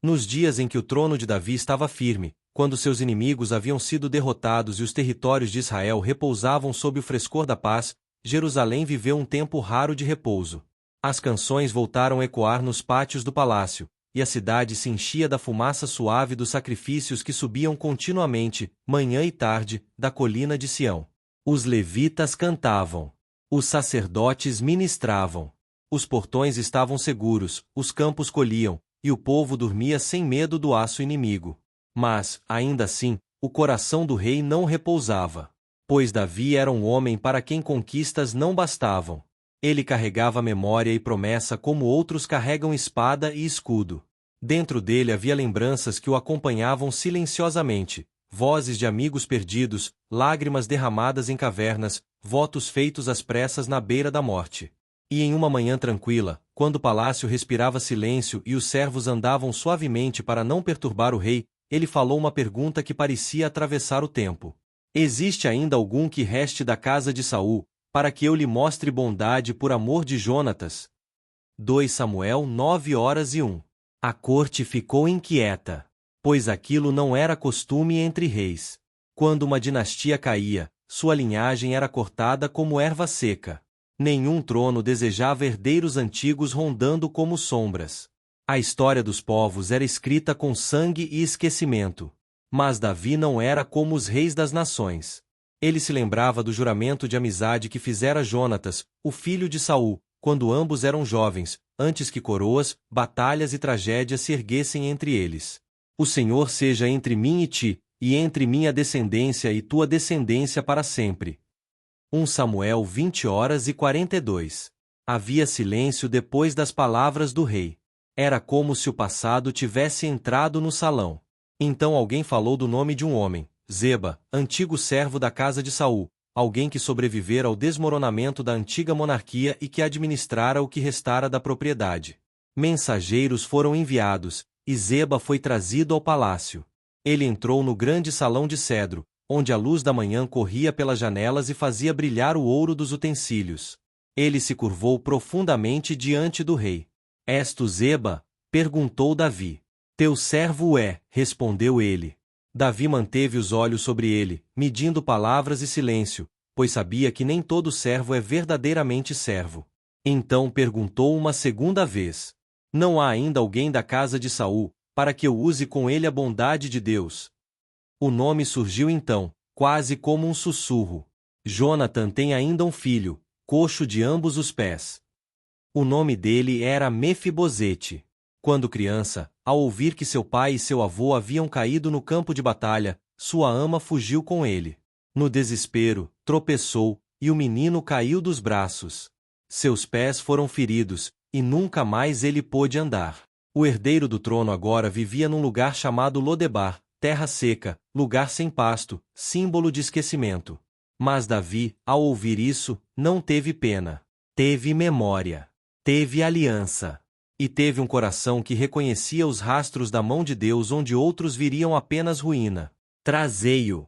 Nos dias em que o trono de Davi estava firme, quando seus inimigos haviam sido derrotados e os territórios de Israel repousavam sob o frescor da paz, Jerusalém viveu um tempo raro de repouso. As canções voltaram a ecoar nos pátios do palácio, e a cidade se enchia da fumaça suave dos sacrifícios que subiam continuamente, manhã e tarde, da colina de Sião. Os levitas cantavam. Os sacerdotes ministravam. Os portões estavam seguros, os campos colhiam, e o povo dormia sem medo do aço inimigo. Mas, ainda assim, o coração do rei não repousava. Pois Davi era um homem para quem conquistas não bastavam. Ele carregava memória e promessa como outros carregam espada e escudo. Dentro dele havia lembranças que o acompanhavam silenciosamente, vozes de amigos perdidos, lágrimas derramadas em cavernas, votos feitos às pressas na beira da morte. E em uma manhã tranquila, quando o palácio respirava silêncio e os servos andavam suavemente para não perturbar o rei, ele falou uma pergunta que parecia atravessar o tempo. Existe ainda algum que reste da casa de Saul, para que eu lhe mostre bondade por amor de Jonatas? 2 Samuel 9:1. A corte ficou inquieta, pois aquilo não era costume entre reis. Quando uma dinastia caía, sua linhagem era cortada como erva seca. Nenhum trono desejava herdeiros antigos rondando como sombras. A história dos povos era escrita com sangue e esquecimento. Mas Davi não era como os reis das nações. Ele se lembrava do juramento de amizade que fizera Jonatas, o filho de Saul, quando ambos eram jovens, antes que coroas, batalhas e tragédias se erguessem entre eles. O Senhor seja entre mim e ti, e entre minha descendência e tua descendência para sempre. 1 Samuel 20:42. Havia silêncio depois das palavras do rei. Era como se o passado tivesse entrado no salão. Então alguém falou do nome de um homem, Zeba, antigo servo da casa de Saul, alguém que sobrevivera ao desmoronamento da antiga monarquia e que administrara o que restara da propriedade. Mensageiros foram enviados, e Zeba foi trazido ao palácio. Ele entrou no grande salão de cedro, onde a luz da manhã corria pelas janelas e fazia brilhar o ouro dos utensílios. Ele se curvou profundamente diante do rei. És tu Zeba? Perguntou Davi. Teu servo é, respondeu ele. Davi manteve os olhos sobre ele, medindo palavras e silêncio, pois sabia que nem todo servo é verdadeiramente servo. Então perguntou uma segunda vez. Não há ainda alguém da casa de Saul, para que eu use com ele a bondade de Deus? O nome surgiu então, quase como um sussurro. Jonathan tem ainda um filho, coxo de ambos os pés. O nome dele era Mefibosete. Quando criança, ao ouvir que seu pai e seu avô haviam caído no campo de batalha, sua ama fugiu com ele. No desespero, tropeçou, e o menino caiu dos braços. Seus pés foram feridos, e nunca mais ele pôde andar. O herdeiro do trono agora vivia num lugar chamado Lodebar, terra seca, lugar sem pasto, símbolo de esquecimento. Mas Davi, ao ouvir isso, não teve pena. Teve memória. Teve aliança. E teve um coração que reconhecia os rastros da mão de Deus onde outros viriam apenas ruína. Trazei-o.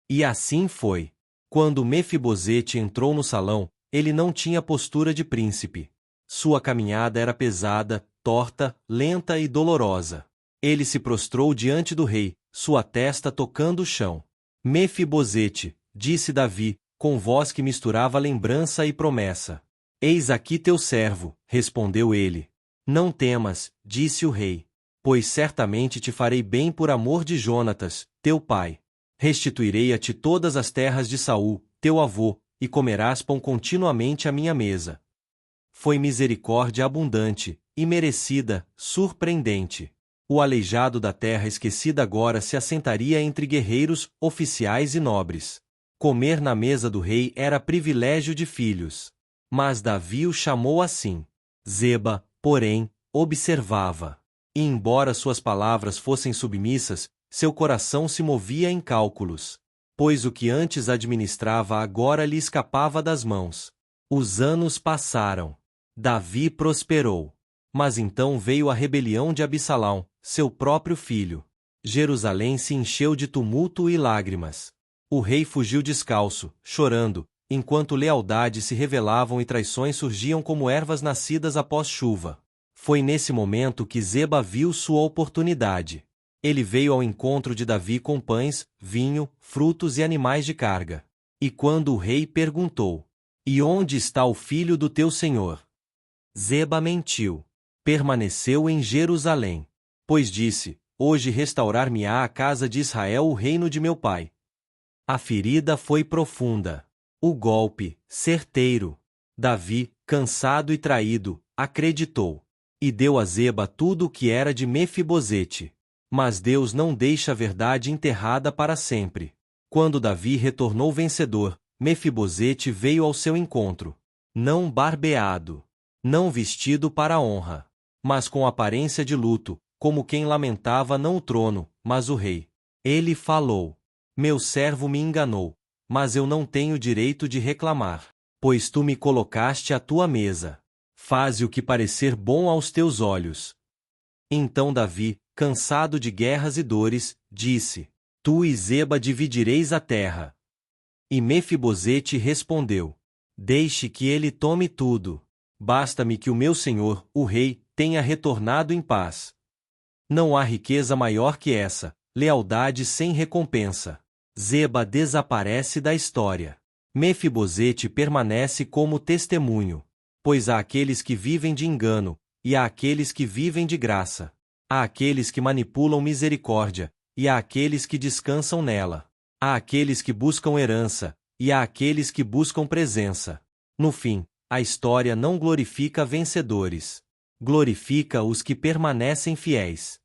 E assim foi. Quando Mefibosete entrou no salão, ele não tinha postura de príncipe. Sua caminhada era pesada, torta, lenta e dolorosa. Ele se prostrou diante do rei, sua testa tocando o chão. Mefibosete, disse Davi, com voz que misturava lembrança e promessa. Eis aqui teu servo, respondeu ele. Não temas, disse o rei, pois certamente te farei bem por amor de Jonatas, teu pai. Restituirei a ti todas as terras de Saul, teu avô, e comerás pão continuamente à minha mesa. Foi misericórdia abundante, imerecida, surpreendente. O aleijado da terra esquecida agora se assentaria entre guerreiros, oficiais e nobres. Comer na mesa do rei era privilégio de filhos. Mas Davi o chamou assim. Zeba, porém, observava. E embora suas palavras fossem submissas, seu coração se movia em cálculos. Pois o que antes administrava agora lhe escapava das mãos. Os anos passaram. Davi prosperou. Mas então veio a rebelião de Absalão, seu próprio filho. Jerusalém se encheu de tumulto e lágrimas. O rei fugiu descalço, chorando, enquanto lealdade se revelavam e traições surgiam como ervas nascidas após chuva. Foi nesse momento que Zeba viu sua oportunidade. Ele veio ao encontro de Davi com pães, vinho, frutos e animais de carga. E quando o rei perguntou: "E onde está o filho do teu senhor?" Zeba mentiu. Permaneceu em Jerusalém. Pois disse: "Hoje restaurar-me-á a casa de Israel o reino de meu pai." A ferida foi profunda. O golpe, certeiro. Davi, cansado e traído, acreditou. E deu a Zeba tudo o que era de Mefibosete. Mas Deus não deixa a verdade enterrada para sempre. Quando Davi retornou vencedor, Mefibosete veio ao seu encontro. Não barbeado. Não vestido para a honra. Mas com aparência de luto, como quem lamentava não o trono, mas o rei. Ele falou: "Meu servo me enganou, mas eu não tenho direito de reclamar, pois tu me colocaste à tua mesa. Faze o que parecer bom aos teus olhos." Então Davi, cansado de guerras e dores, disse: "Tu e Zeba dividireis a terra." E Mefibosete respondeu: "Deixe que ele tome tudo. Basta-me que o meu senhor, o rei, tenha retornado em paz." Não há riqueza maior que essa, lealdade sem recompensa. Zeba desaparece da história. Mefibosete permanece como testemunho. Pois há aqueles que vivem de engano, e há aqueles que vivem de graça. Há aqueles que manipulam misericórdia, e há aqueles que descansam nela. Há aqueles que buscam herança, e há aqueles que buscam presença. No fim, a história não glorifica vencedores. Glorifica os que permanecem fiéis.